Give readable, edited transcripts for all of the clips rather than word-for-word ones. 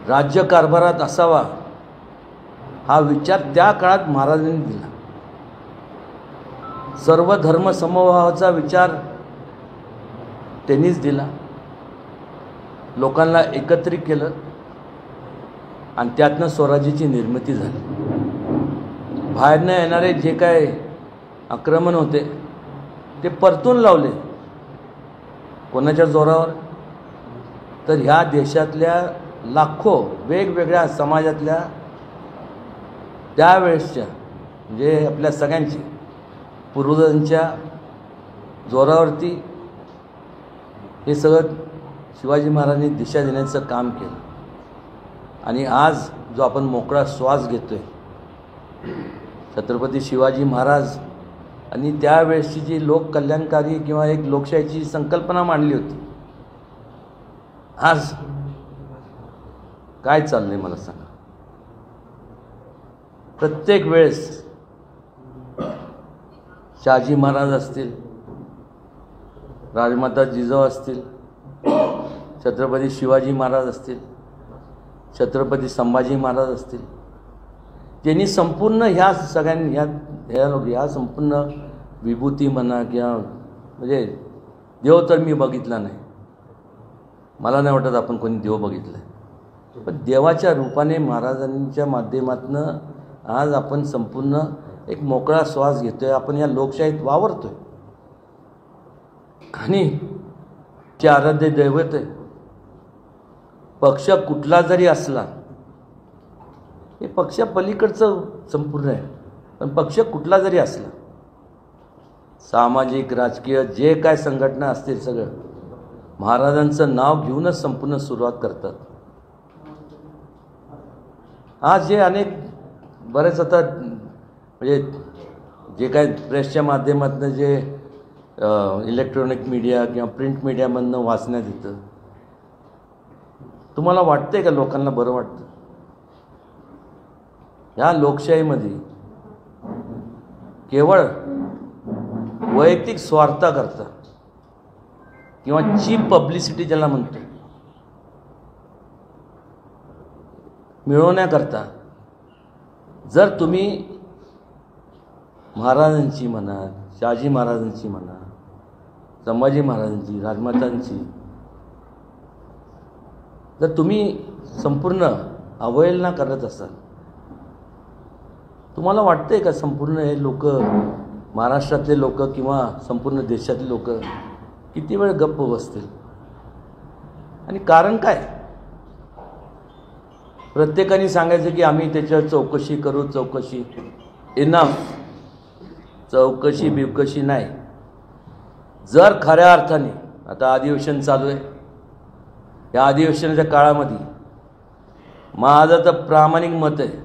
राज्यकारभारात असावा हा विचार त्या काळात महाराजांनी दिला। सर्व धर्म समभावाचा विचार त्यांनीच दिला, लोकांना एकत्रित केलं आणि त्यातनं स्वराज्याची निर्मिती झाली। बाहेरनं येणारे जे काय आक्रमण होते ते परतून लावले कोणाच्या जोरावर, तर ह्या देशातल्या लाखो वेगवेगळ्या समाजातल्या त्यावेळेसच्या म्हणजे आपल्या सगळ्यांची पूर्वजांच्या जोरावरती हे सगळं शिवाजी महाराजांनी दिशा देण्याचं काम केलं। आणि आज जो आपण मोकळा श्वास घेतोय, छत्रपती शिवाजी महाराज आणि त्यावेळेसची जी लोककल्याणकारी किंवा एक लोकशाहीची संकल्पना मांडली होती, आज काय चाललंय मला सांगा। प्रत्येक वेळेस शहाजी महाराज असतील, राजमाता जिजाऊ असतील, छत्रपती शिवाजी महाराज असतील, छत्रपती संभाजी महाराज असतील, त्यांनी संपूर्ण ह्या सगळ्यांनी ह्या संपूर्ण विभूती म्हणा किंवा म्हणजे देव तर मी बघितला नाही, मला नाही वाटत आपण कोणी देव बघितला आहे, पण देवाच्या रूपाने महाराजांच्या माध्यमातून आज आपण संपूर्ण एक मोकळा श्वास घेतोय, आपण या लोकशाहीत वावरतोय। आणि ते आराध्य दैवत आहे, पक्ष कुठला जरी असला, हे पक्ष पलीकडचं संपूर्ण आहे, पण पक्ष कुठला जरी असला, सामाजिक राजकीय जे काय संघटना असतील सगळं महाराजांचं नाव घेऊनच संपूर्ण सुरुवात करतात। आज जे अनेक बरेच आता म्हणजे जे काय प्रेसच्या माध्यमातून जे इलेक्ट्रॉनिक मीडिया किंवा प्रिंट मीडियामधनं वाचण्यात येतं, तुम्हाला वाटतंय का लोकांना बरं वाटतं? ह्या लोकशाहीमध्ये केवळ वैयक्तिक स्वार्थाकरता किंवा चीप पब्लिसिटी ज्याला म्हणतो मिळवण्याकरता जर तुम्ही महाराजांची म्हणा, शहाजी महाराजांची म्हणा, संभाजी महाराजांची, राजमातांची जर तुम्ही संपूर्ण अवहेलना करत असाल, तुम्हाला वाटतंय का संपूर्ण हे लोक, महाराष्ट्रातले लोक किंवा संपूर्ण देशातले लोक किती वेळ गप्प बसतील? आणि कारण काय? प्रत्येकाने सांगायचं की आम्ही त्याच्यावर चौकशी करू, चौकशी इनफ, चौकशी बिवकशी नाही। जर खऱ्या अर्थाने आता अधिवेशन चालू आहे, या अधिवेशनाच्या काळामध्ये माझं तर प्रामाणिक मत आहे,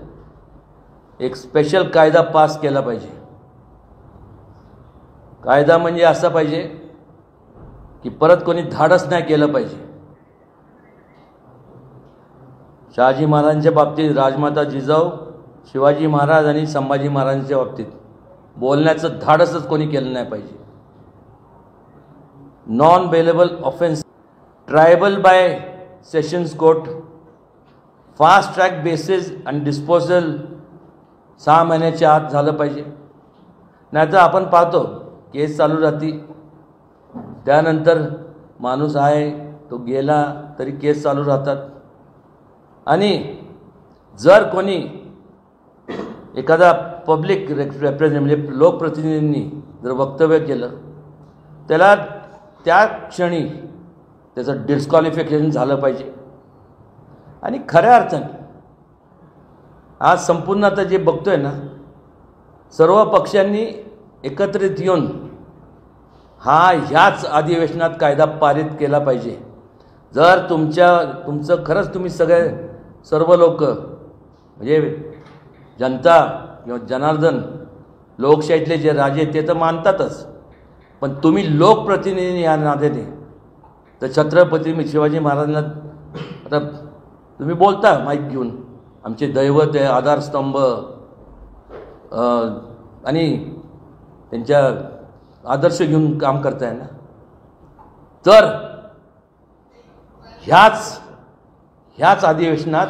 एक स्पेशल कायदा पास केला पाहिजे। कायदा म्हणजे असा पाहिजे की परत कोणी धाडस नाही केलं पाहिजे। शहाजी महाराजांच्या बाबतीत, राजमाता जिजाऊ, शिवाजी महाराज आणि संभाजी महाराजांच्या बाबतीत बोलण्याचं धाडसच कोणी केलं नाही पाहिजे। Non bailable offence, triable by sessions court, fast track basis आणि डिस्पोजल 6 महिन्याच्या आत झालं पाहिजे। नाहीतर आपण पाहतो केस चालू राहते, त्यानंतर माणूस आहे तो गेला तरी केस चालू राहतात। आणि जर कोणी एखादा पब्लिक रिप्रेझेंटेटिव्ह म्हणजे लोकप्रतिनिधींनी जर वक्तव्य केलं, त्याला त्या क्षणी त्याचं डिस्क्वालिफिकेशन झालं पाहिजे। आणि खऱ्या अर्थाने आज संपूर्ण आता जे बघतोय ना, सर्व पक्षांनी एकत्रित येऊन ह्याच अधिवेशनात कायदा पारित केला पाहिजे। जर तुमचं खरंच तुम्ही सर्व लोक म्हणजे जनता किंवा जनार्दन लोकशाहीतले जे राजे ते तर मानतातच, पण तुम्ही लोकप्रतिनिधी या नात्याने तर छत्रपती शिवाजी महाराजांना आता तुम्ही बोलता माईक घेऊन, आमचे दैवत आहे, आधारस्तंभ, आणि त्यांच्या आदर्श घेऊन काम करताय ना, तर ह्याच अधिवेशनात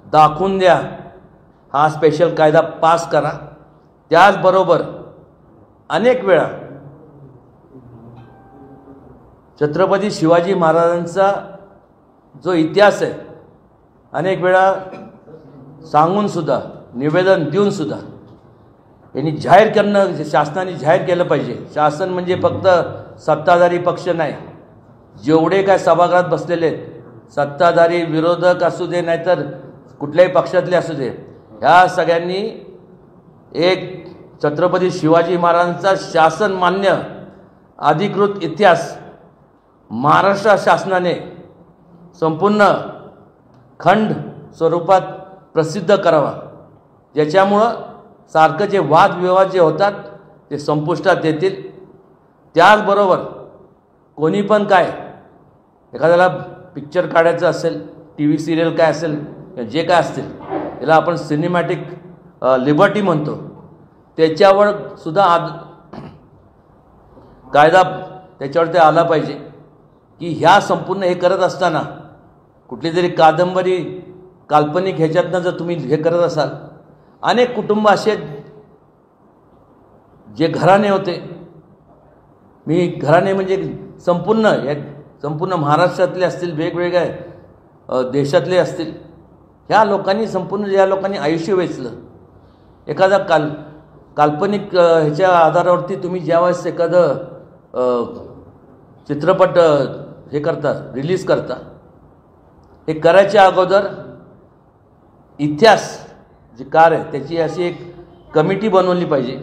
दाखवून द्या, हा स्पेशल कायदा पास करा. त्याचबरोबर अनेक वेळा छत्रपती शिवाजी महाराजांचा जो इतिहास आहे अनेक वेळा सांगूनसुद्धा, निवेदन देऊनसुद्धा यांनी जाहीर करणं, शासनाने जाहीर केलं पाहिजे. शासन म्हणजे फक्त सत्ताधारी पक्ष नाही, जेवढे काय सभागृहात बसलेले आहेत, सत्ताधारी विरोधक असू दे नाहीतर कुठल्याही पक्षातले असू दे, ह्या सगळ्यांनी एक छत्रपती शिवाजी महाराजांचा शासन मान्य अधिकृत इतिहास महाराष्ट्र शासनाने संपूर्ण खंड स्वरूपात प्रसिद्ध करावा, ज्याच्यामुळं सारखं जे वादविवाद जे होतात ते संपुष्टात येतील. त्याचबरोबर कोणी पण काय एखाद्याला पिक्चर काढायचं असेल, टी व्ही सिरियल काय असेल, जे काय असतील त्याला आपण सिनेमॅटिक लिबर्टी म्हणतो, त्याच्यावर सुद्धा कायदा त्याच्यावर ते आला पाहिजे की ह्या संपूर्ण हे करत असताना कुठली तरी कादंबरी काल्पनिक ह्याच्यातनं जर तुम्ही हे करत असाल, अनेक कुटुंब असे जे घराणे होते, मी घराणे म्हणजे संपूर्ण महाराष्ट्रातले असतील, वेगवेगळ्या देशातले असतील, ह्या लोकांनी संपूर्ण ज्या लोकांनी आयुष्य वेचलं, एखादा काल्पनिक ह्याच्या आधारावरती तुम्ही ज्यावेळेस एखादं चित्रपट हे करता, रिलीज करता, हे करायच्या अगोदर इतिहास जे कार्य आहे त्याची अशी एक कमिटी बनवली पाहिजे,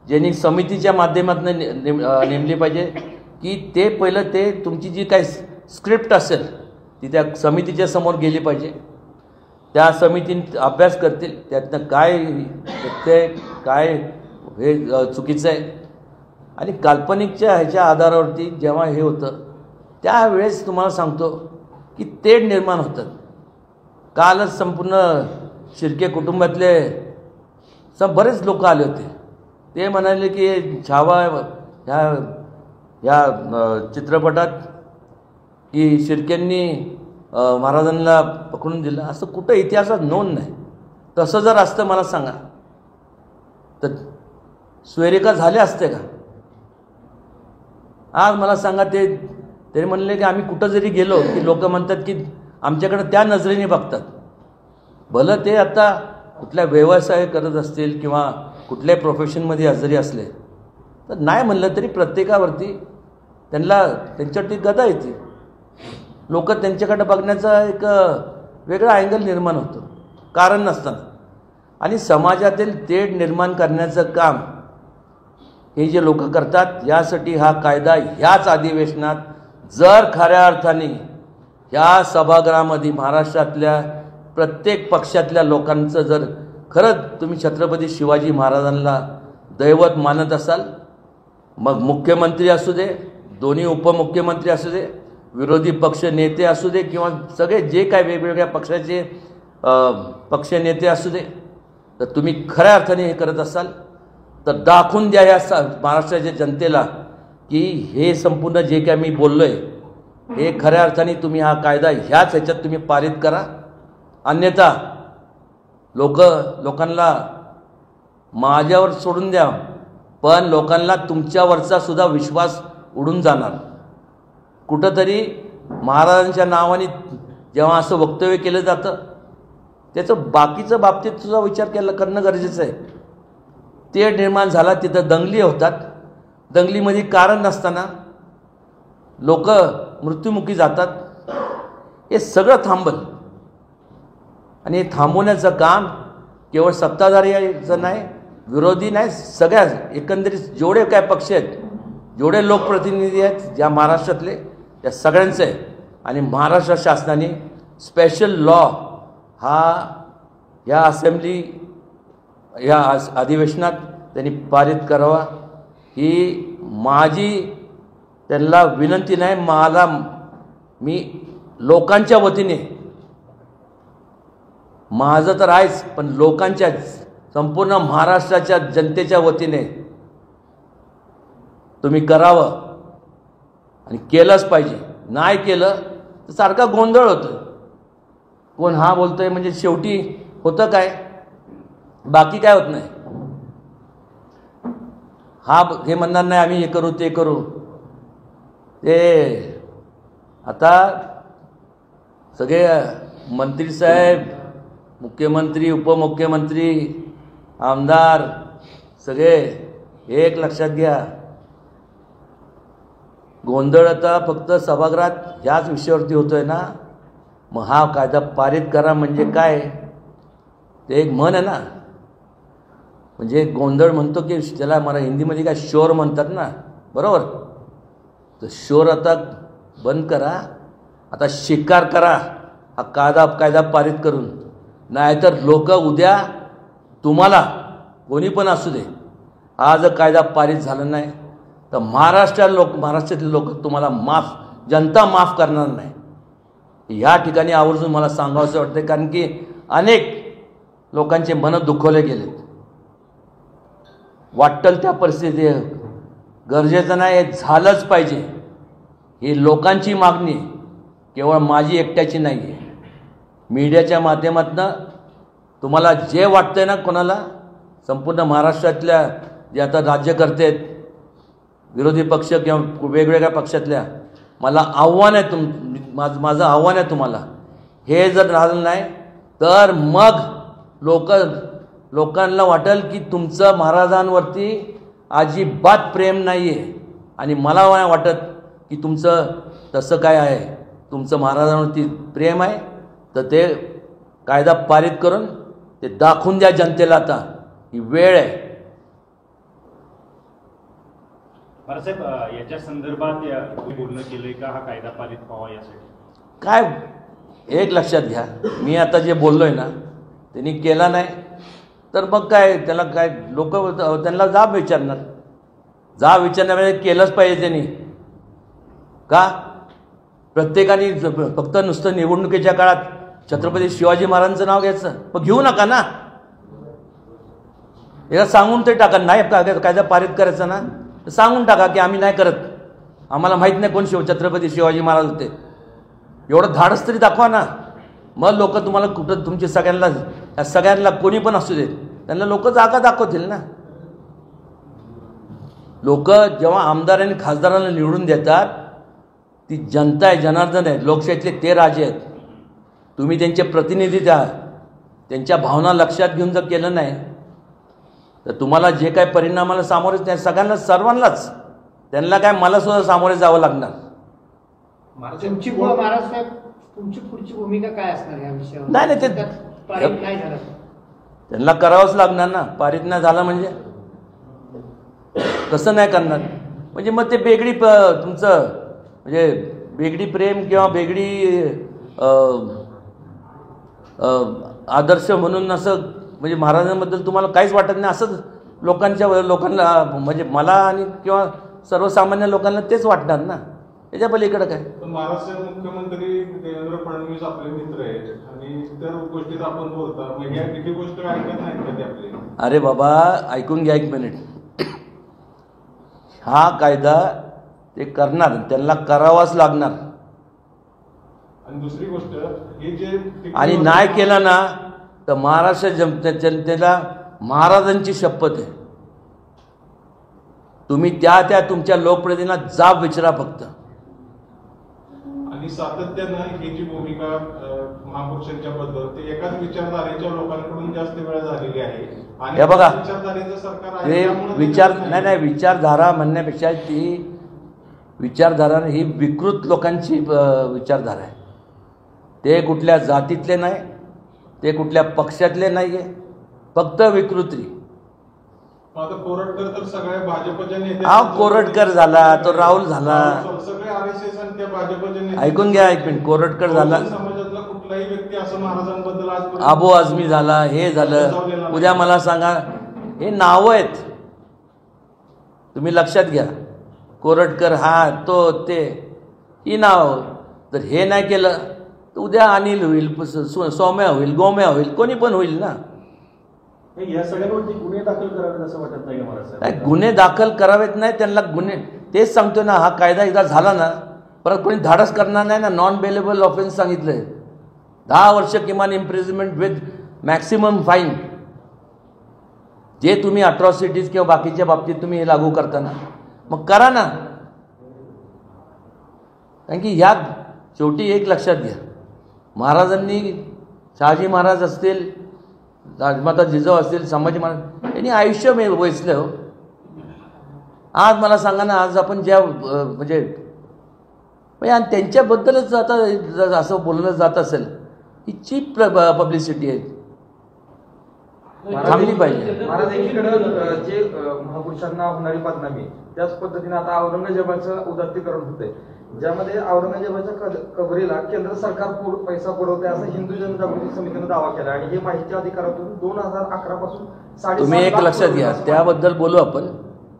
ज्यांनी समितीच्या माध्यमातून नेमली पाहिजे की ते पहिलं ते तुमची जी काही स्क्रिप्ट असेल ती त्या समितीच्या समोर गेली पाहिजे. त्या समितीने अभ्यास करतील, त्यातनं काय ते काय हे चुकीचं आहे, आणि काल्पनिकच्या ह्याच्या आधारावरती जेव्हा हे होतं त्यावेळेस तुम्हाला सांगतो की तेढ निर्माण होतात. कालच संपूर्ण शिर्के कुटुंबातले बरेच लोक आले होते, ते म्हणाले की छावा ह्या चित्रपटात की शिर्केंनी महाराजांना पकडून दिलं, असं कुठं इतिहासात नोंद नाही. तसं जर असतं मला सांगा तर स्वेरिका झाले असते का? आज मला सांगा, ते म्हणले की आम्ही कुठं जरी गेलो की लोक म्हणतात की आमच्याकडं त्या नजरेने बघतात. भलं ते आता कुठल्या व्यवसाय करत असतील किंवा कुठल्याही प्रोफेशनमध्ये जरी असले तर नाही म्हणलं तरी प्रत्येकावरती त्यांच्यावरती गदा येते. लोक त्यांच्याकडं बघण्याचा एक वेगळा अँगल निर्माण होतो कारण नसताना. आणि समाजातील तेढ निर्माण करण्याचं काम हे जे लोक करतात, यासाठी हा कायदा ह्याच अधिवेशनात जर खऱ्या अर्थाने ह्या सभागृहामध्ये महाराष्ट्रातल्या प्रत्येक पक्षातल्या लोकांचं जर खरंच तुम्ही छत्रपती शिवाजी महाराजांना दैवत मानत असाल, मग मुख्यमंत्री असू दे, दोन्ही उपमुख्यमंत्री असू दे, विरोधी पक्ष नेते असू दे किंवा सगळे जे काय वेगवेगळ्या पक्षाचे पक्ष नेते असू दे, तर तुम्ही खऱ्या अर्थाने हे करत असाल तर दाखवून द्या या महाराष्ट्राच्या जनतेला की हे संपूर्ण जे काय मी बोललो आहे हे खऱ्या अर्थाने तुम्ही हा कायदा ह्याच ह्याच्यात तुम्ही पारित करा. अन्यथा लोकांना माझ्यावर सोडून द्या, पण लोकांना तुमच्यावरचा सुद्धा विश्वास उडून जाणार. कुठंतरी महाराजांच्या नावाने जेव्हा असं वक्तव्य केलं जातं त्याचं बाकीचं बाबतीत सुद्धा विचार करणं गरजेचं आहे. ते निर्माण झाला, तिथं दंगली होतात, दंगलीमध्ये कारण नसताना लोक मृत्युमुखी जातात. हे सगळं थांबल, आणि हे थांबवण्याचं काम केवळ सत्ताधारीचं नाही, विरोधी नाही, सगळ्या एकंदरीत जेवढे काय पक्ष आहेत, जेवढे लोकप्रतिनिधी आहेत ज्या महाराष्ट्रातले, त्या सगळ्यांचं आहे. आणि महाराष्ट्र शासनाने स्पेशल लॉ ह्या असेंब्ली ह्या अधिवेशनात त्यांनी पारित करावा ही माझी त्यांना विनंती नाही. मी लोकांच्या वतीने, माझं तर आहेच, पण लोकांच्या संपूर्ण महाराष्ट्राच्या जनतेच्या वतीने तुम्ही करावं आणि केलंच पाहिजे. नाही केलं तर सारखा गोंधळ होतो. कोण हा बोलतोय म्हणजे शेवटी होतं काय, बाकी काय होत नाही. हे म्हणणार नाही आम्ही हे करू ते करू. ते आता सगळे मंत्री साहेब, मुख्यमंत्री, उपमुख्यमंत्री, आमदार सगळे एक लक्षात घ्या, गोंधळ आता फक्त सभागृहात ह्याच विषयावरती होतोय ना. मग हा कायदा पारित करा म्हणजे काय, ते एक म्हण आहे ना. म्हणजे गोंधळ म्हणतो की त्याला मला हिंदीमध्ये काय शोर म्हणतात ना, बरोबर. तर शोर आता बंद करा, आता शिकार करा हा कायदा पारित करून. नाहीतर लोक उद्या तुम्हाला कोणी पण असू दे, आज कायदा पारित झाला नाही तर महाराष्ट्रातले लोक तुम्हाला जनता माफ करणार नाही. ह्या ठिकाणी आवर्जून मला सांगावंसं वाटतं, कारण की अनेक लोकांचे मन दुखवले गेलेत. वाटेल त्या परिस्थिती गरजेचं नाही, हे झालंच पाहिजे. ही लोकांची मागणी आहे, केवळ माझी एकट्याची नाही आहे. मीडियाच्या माध्यमातून तुम्हाला जे वाटतंय ना, कोणाला संपूर्ण महाराष्ट्रातल्या जे आता राज्यकर्ते आहेत, विरोधी पक्ष किंवा वेगवेगळ्या पक्षातल्या, मला आव्हान आहे, माझं आव्हान आहे तुम्हाला, हे जर राहिलं नाही तर मग लोकांना वाटेल की तुमचं महाराजांवरती अजिबात प्रेम नाही आहे. आणि मला वाटत की तुमचं तसं काय आहे, तुमचं महाराजांवरती प्रेम आहे, तर ते कायदा पारित करून ते दाखवून द्या जनतेला. आता ही वेळ आहे. साहेब, याच्या संदर्भात बोलणं केलंय का हा कायदा पारित व्हावा यासाठी? काय एक लक्षात घ्या, मी आता जे बोललोय ना त्यांनी केला नाही तर मग काय, त्याला काय लोक त्यांना जाब विचारण्यामध्ये केलंच पाहिजे त्यांनी. का प्रत्येकाने फक्त नुसतं निवडणुकीच्या काळात छत्रपती शिवाजी महाराजांचं नाव घ्यायचं? मग घेऊ नका ना, याला सांगून ते टाका. नाही कायदा पारित करायचा ना, तर सांगून टाका की आम्ही नाही करत, आम्हाला माहीत नाही कोण छत्रपती शिवाजी महाराज होते. एवढं धाडस तरी दाखवा ना. मग लोक तुम्हाला कुठं तुमचे सगळ्यांना कोणी पण असू देत, त्यांना लोक जागा दाखवतील ना. लोक जेव्हा आमदार आणि खासदारांना निवडून देतात, ती जनता आहे, जनार्दन आहे, लोकशाहीतले ते राजे आहेत. तुम्ही त्यांचे प्रतिनिधी द्या. त्यांच्या भावना लक्षात घेऊन जर केलं नाही तर तुम्हाला जे काय परिणामाला सामोरे त्या सर्वांनाच त्यांना काय, मला सुद्धा सामोरे जावं लागणार. तुमची पुढची भूमिका काय असणार या विषयावर? नाही ते त्यांना करावंच लागणार ना. पारित नाही झाला म्हणजे कसं नाही करणार? म्हणजे मग ते बेगडी तुमचं म्हणजे बेगडी प्रेम किंवा बेगडी आदर्श म्हणून असं म्हणजे महाराजांबद्दल तुम्हाला काहीच वाटत नाही असंच लोकांना म्हणजे मला आणि किंवा सर्वसामान्य लोकांना तेच वाटणार ना. त्याच्या पलीकडे काय? महाराष्ट्राचे मुख्यमंत्री देवेंद्र फडणवीस आपले मित्र आहेत आणि इतर गोष्टीत आपण बोलता, मग या किती गोष्टी ऐकत नाहीत का ते आपले? अरे बाबा ऐकून घ्या एक मिनिट. हा कायदा ते करणार, त्यांना करावाच लागणार. आणि दुसरी गोष्ट हे जे आणि नाही केलं ना तर महाराष्ट्र जनतेला महाराजांची शपथ आहे. तुम्ही त्या तुमच्या लोकप्रतिनिधींना जाब विचारा फक्त. आणि सातत्यानं ही जी भूमिका महापुरुषांच्या बद्दल ते एकाच विचारधारेच्या लोकांकडून जास्त वेळा झालेली आहे. आणि हे बघा, विचारधारेचं सरकार ते नाही विचारधारा म्हणण्यापेक्षा ती विचारधारा ही विकृत लोकांची विचारधारा आहे. ते कुठल्या जातीतले नाही, ते कुठल्या पक्षातले नाही आहे, फक्त विकृती. आता कोरटकर तर सगळ्या भाजपच्या नेते, कोरटकर झाला, तो राहुल झाला, सगळे RSS आणि त्या भाजपचे नेते. ऐकून घ्या एक मिनिट. कोरटकर झाला, समाजातला कुठलाही व्यक्ती असं महाराजांबद्दल अबू आझमी झाला, हे झालं. उद्या मला सांगा, हे नावं आहेत, तुम्ही लक्षात घ्या. कोरटकर हा तो ते ही नाव. तर हे नाही केलं तर उद्या अनिल होईल, सौम्या होईल, गोम्या होईल, कोणी पण होईल ना. या सगळ्यांवरती गुन्हे दाखल करावेत असं वाटत नाही का? नाही, गुन्हे दाखल करावेत नाही, त्यांना गुन्हे तेच सांगतो ना. हा कायदा एकदा झाला ना परत कोणी धाडस करणार नाही ना. नॉन बेलेबल ऑफेन्स सांगितलंय. 10 वर्ष किमान इम्प्रिझनमेंट विथ मॅक्सिमम फाईन, जे तुम्ही अट्रॉसिटीज किंवा बाकीच्या बाबतीत तुम्ही हे लागू करताना मग करा ना. कारण की ह्यात शेवटी एक लक्षात घ्या, महाराजांनी, शहाजी महाराज असतील, राजमाता जिजाऊ असतील, संभाजी महाराज यांनी आयुष्य वेचलं हो. आज मला सांगा ना, आज आपण ज्या म्हणजे आणि त्यांच्याबद्दलच आता असं बोलणं जात असेल, ही चीप पब्लिसिटी आहे, थांबली पाहिजे. महाराज एकीकडे जे महापुरुषांना होणारी बदनामी, त्याच पद्धतीने आता औरंगजेबाचं उदात्तीकरण होतंय, ज्यामध्ये औरंगजेबाच्या कबरीला केंद्र सरकार पैसा पुरवते असं हिंदू जनजागृती समितीने दावा केला आणि हे माहिती अधिकारातून 2011 पासून तुम्ही एक लक्षात घ्या, त्याबद्दल बोलू आपण.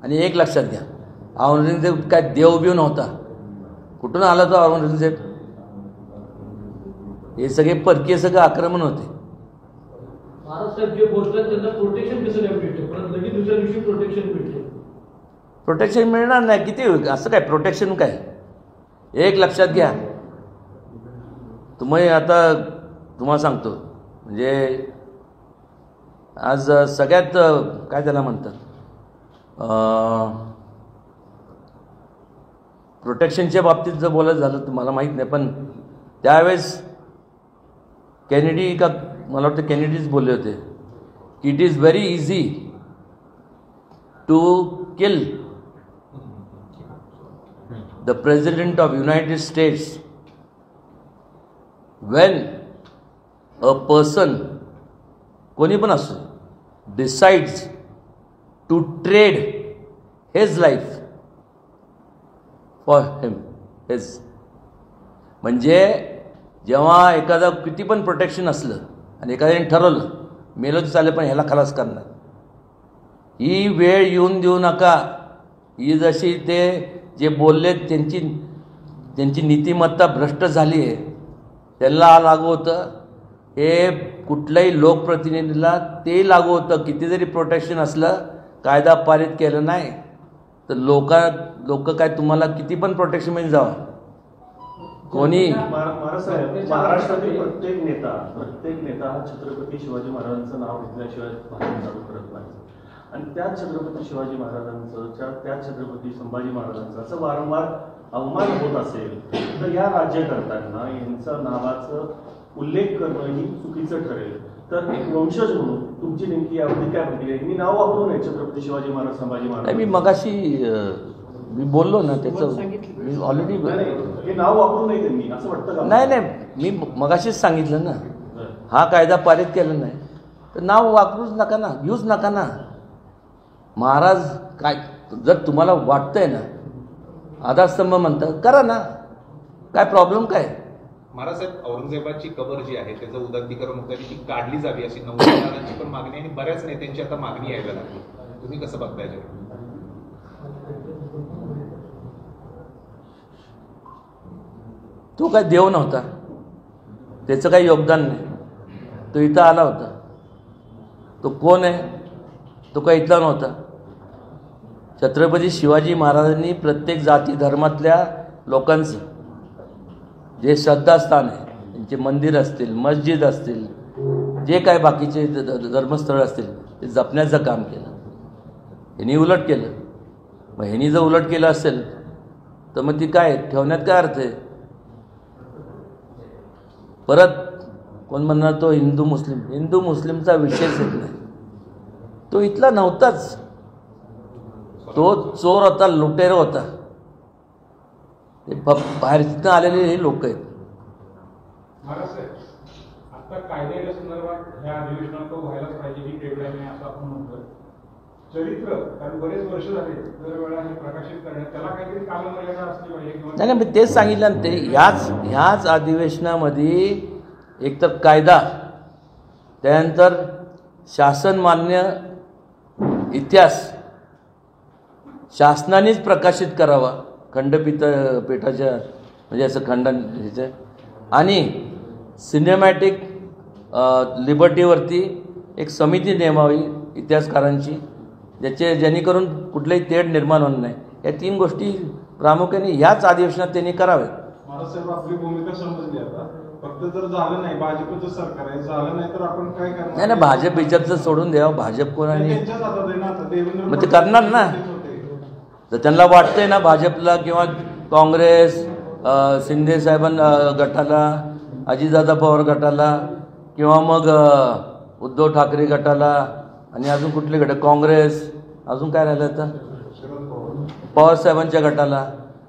आणि एक लक्षात घ्या, औरंगजेब काय देवबीव नव्हता. कुठून आला तो औरंगजेब? हे सगळे परकीय सगळं आक्रमण होते. महाराष्ट्रात जे बोलतात त्यांना प्रोटेक्शन कसं नाही भेटते, पण लगेच दुसऱ्या दिवशी प्रोटेक्शन भेटते. प्रोटेक्शन मिळणार नाही. किती असं काय प्रोटेक्शन काय? एक लक्षात घ्या, तुम्हाला सांगतो, म्हणजे आज सगळ्यात काय त्याला म्हणतात, प्रोटेक्शनच्या बाबतीत जर बोलायचं झालं तर मला माहीत नाही, पण त्यावेळेस केनेडी का मला वाटतं केनेडीच बोलले होते की it is very easy to kill the President of United States when a person, कोणी पण असो, decides to trade his life for him, his. म्हणजे जेव्हा एखादा किती पण प्रोटेक्शन असलं आणि एखाद्याने ठरवलं मेलो तर चालेल पण ह्याला खलास करणार, ही वेळ येऊन देऊ नका. ही जशी ते जे बोलले त्यांची नीतिमत्ता भ्रष्ट झाली आहे, त्यांना लागू होतं. हे कुठल्याही लोकप्रतिनिधीला ते लागू होतं. किती जरी प्रोटेक्शन असलं, कायदा पारित केलं नाही तर लोक काय तुम्हाला किती पण प्रोटेक्शन मध्ये जावा. कोणी महाराष्ट्रातील प्रत्येक नेता हा छत्रपती शिवाजी महाराजांचं नाव घेतल्याशिवाय भाषण चालू करत नाही. आणि त्याच छत्रपती शिवाजी महाराजांचं, त्याच छत्रपती संभाजी महाराजांचा असं वारंवार अवमान होत असेल तर या राज्यकर्त्यांना यांचा नावाचा उल्लेख करणं ही चुकीचं ठरेल. तर एक वंशज म्हणून तुमची नेमकी यावरती काय प्रतिक्रिया? यांनी नाव वापरू नये छत्रपती शिवाजी महाराज, संभाजी महाराज. मी मगाशी मी बोललो ना त्याचं, मी ऑलरेडी हे नाव वापरू नये त्यांनी असं वाटतं का? नाही, मी मगाशीच सांगितलं ना, हा कायदा पारित केला नाही तर नाव वापरूच नका ना, घेऊच नका ना. महाराज काय, जर तुम्हाला वाटतंय ना आधारस्तंभ म्हणतात, करा ना, काय प्रॉब्लेम काय? महाराज साहेब, औरंगजेबाची कबर जी आहे त्याचं उदात्तीकरण होतं, ती काढली जावी अशी नवजातांची पण मागणी आणि बऱ्याच नेत्यांची आता मागणी यायला लागली. तुम्ही कसं बघताय? तो काय देव नव्हता, त्याचं काही योगदान नाही. तो इथं आला होता. तो कोण आहे? तो काय इथला नव्हता. छत्रपती शिवाजी महाराजांनी प्रत्येक जाती धर्मातल्या लोकांचं जे श्रद्धास्थान आहे, त्यांचे मंदिर असतील, मस्जिद असतील, जे काय बाकीचे धर्मस्थळ असतील ते जपण्याचं काम केलं. ह्यांनी उलट केलं. मग ह्यांनी जर उलट केलं असेल तर मग ती काय ठेवण्यात काय अर्थ आहे? परत कोण म्हणणार तो हिंदू मुस्लिमचा विषयच येत नाही. तो इथला नव्हताच. तो चोर होता, लुटेर होता. ते बाहेरनं आलेले हे लोक आहेत. महाराज साहेब, आता कायद्याच्या संदर्भात ह्या अधिवेशनात तो व्हायलाच पाहिजे ही डेडलाईन आहे असं आपण म्हणतोय. चरित्र, कारण बरेच वर्ष झाले दरवेळा हे प्रकाशित करण्यात, त्याला काहीतरी कालमर्यादा असली पाहिजे. नाही, मी तेच सांगितलं ना, ते ह्याच अधिवेशनामध्ये एकतर कायदा, त्यानंतर शासनमान्य इतिहास शासनानेच प्रकाशित करावा, खंडपीठाच्या म्हणजे असं खंडन ह्याचं, आणि सिनेमॅटिक लिबर्टीवरती एक समिती नेमावी इतिहासकारांची, जेणेकरून कुठलेही तेढ निर्माण होणार नाही. या 3 गोष्टी प्रामुख्याने ह्याच अधिवेशनात त्यांनी कराव्यात. महाराज साहेब, आपली भूमिका समजली आता. फक्त जर झालं नाही, भाजपचं सरकार आहे, झालं नाही तर आपण काय करणार? नाही ना, भाजप बिजपचं सोडून द्यावं, भाजप कोण आणि त्यांच्याच हातात आहे ना आता. देवेंद्र मग ते करणार ना. जर त्यांना वाटतंय ना भाजपला किंवा काँग्रेस, शिंदे साहेबांना गटाला, अजितदादा पवार गटाला किंवा मग उद्धव ठाकरे गटाला आणि अजून कुठले गट, काँग्रेस, अजून काय राहिलं आता पवार साहेबांच्या गटाला,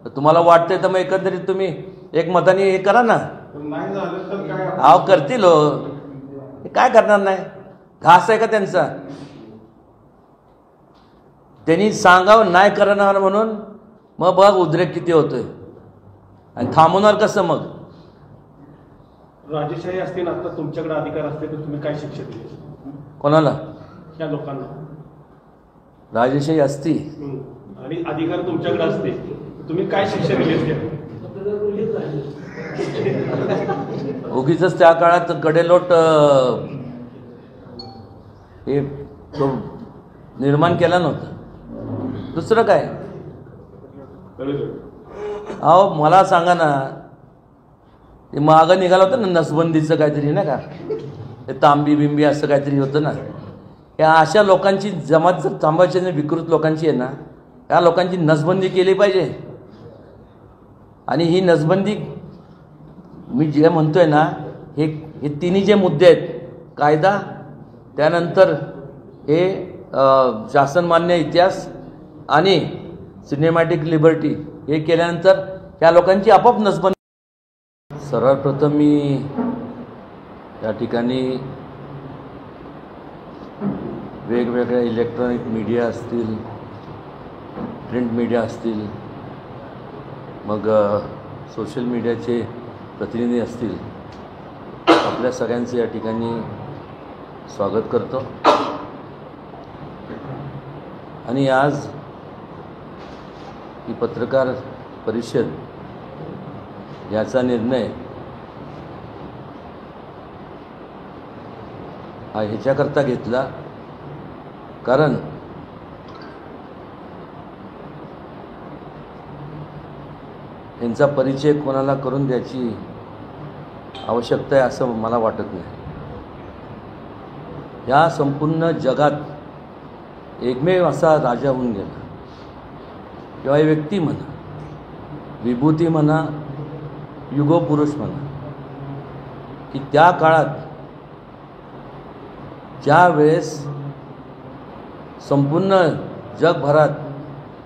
तर तुम्हाला वाटतंय तर मग एकंदरीत तुम्ही एक मताने हे करा ना. नाही झालं तर काय? अहो करतील हो, हे काय करणार नाही, घास आहे का त्यांचा? त्यांनी सांगावं नाही करणार म्हणून, मग बघ उद्रेक किती होतोय आणि थांबवणार कसं मग? राजेशाही असते ना, आता तुमच्याकडे अधिकार असते तर तुम्ही काय शिक्षा दिली कोणाला? त्या लोकांना. राजेशाही असती आणि अधिकार तुमच्याकडे असते, तुम्ही काय शिक्षा दिली असते? उगीच त्या काळात कडेलोट हे तो निर्माण केला नव्हता, दुसरं काय. अहो मला सांगा ना, ते मागं निघालं होतं ना नसबंदीचं काहीतरी ना का, ते तांबी बिंबी असं काहीतरी होतं ना. या अशा लोकांची जमात जर थांबायची नाही, विकृत लोकांची आहे ना, या लोकांची नसबंदी केली पाहिजे. आणि ही नसबंदी मी जे म्हणतोय ना, हे तिन्ही जे मुद्दे आहेत, कायदा, त्यानंतर हे शासनमान्य इतिहास आणि सिनेमॅटिक लिबर्टी, हे केल्यानंतर या लोकांची आपोआप नसबंदी. सर्वप्रथम मी या ठिकाणी वेगवेगळ्या इलेक्ट्रॉनिक मीडिया असतील, प्रिंट मीडिया असतील, मग सोशल मीडियाचे प्रतिनिधी असतील, आपल्या सगळ्यांचे या ठिकाणी स्वागत करतो. आणि आज ही पत्रकार परिषद याचा निर्णय हा ह्याच्याकरता घेतला, कारण यांचा परिचय कोणाला करून द्यायची आवश्यकता आहे असं मला वाटत नाही. या संपूर्ण जगात एकमेव असा राजा होऊन गेला, किंवा व्यक्ती म्हणा, विभूती म्हणा, युगपुरुष म्हणा, की त्या काळात ज्या वेळेस संपूर्ण जगभरात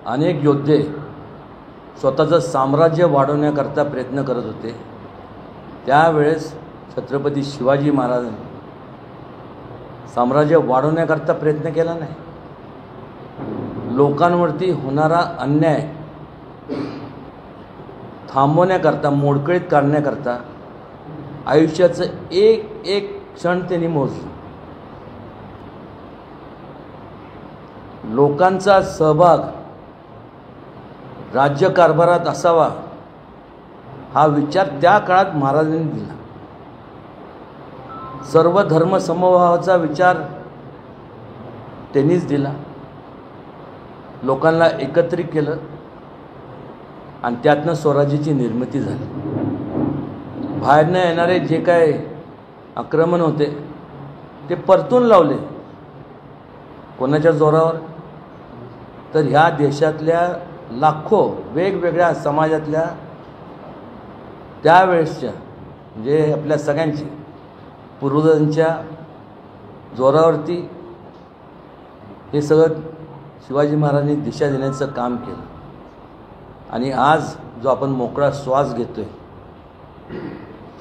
अनेक योद्धे स्वतःचं साम्राज्य वाढवण्याकरता प्रयत्न करत होते, त्यावेळेस छत्रपती शिवाजी महाराजांनी साम्राज्य वाढवण्याकरता प्रयत्न केला नाही. लोकांवरती होणारा अन्याय थांबवण्याकरता, मोडकळीत काढण्याकरता आयुष्याचं एक एक क्षण त्यांनी मोजलं. लोकांचा सहभाग राज्यकारभारात असावा हा विचार त्या काळात महाराजांनी दिला. सर्व धर्म समभावाचा विचार त्यांनीच दिला. लोकांना एकत्रित केलं आणि त्यातनं स्वराज्याची निर्मिती झाली. बाहेरनं येणारे जे काय आक्रमण होते ते परतून लावले. कोणाच्या जोरावर? तर ह्या देशातल्या लाखो वेगवेगळ्या समाजातल्या त्यावेळेसच्या म्हणजे आपल्या सगळ्यांची पूर्वजांच्या जोरावरती हे सगळं शिवाजी महाराजांनी दिशा देण्याचं काम केलं. आणि आज जो आपण मोकळा श्वास घेतोय,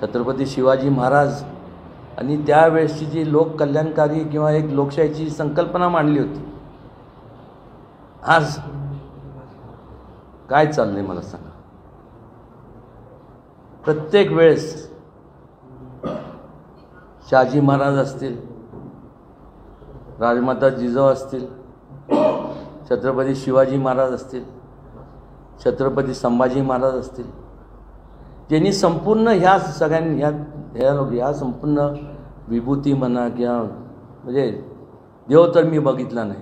छत्रपती शिवाजी महाराज आणि त्यावेळेसची जी लोककल्याणकारी किंवा एक लोकशाहीची संकल्पना मांडली होती, आज काय चाललंय मला सांगा. प्रत्येक वेळेस शहाजी महाराज असतील, राजमाता जिजाऊ असतील, छत्रपती शिवाजी महाराज असतील, छत्रपती संभाजी महाराज असतील, त्यांनी संपूर्ण ह्या सगळ्यांनी ह्या संपूर्ण विभूती म्हणा किंवा म्हणजे देव तर मी बघितला नाही,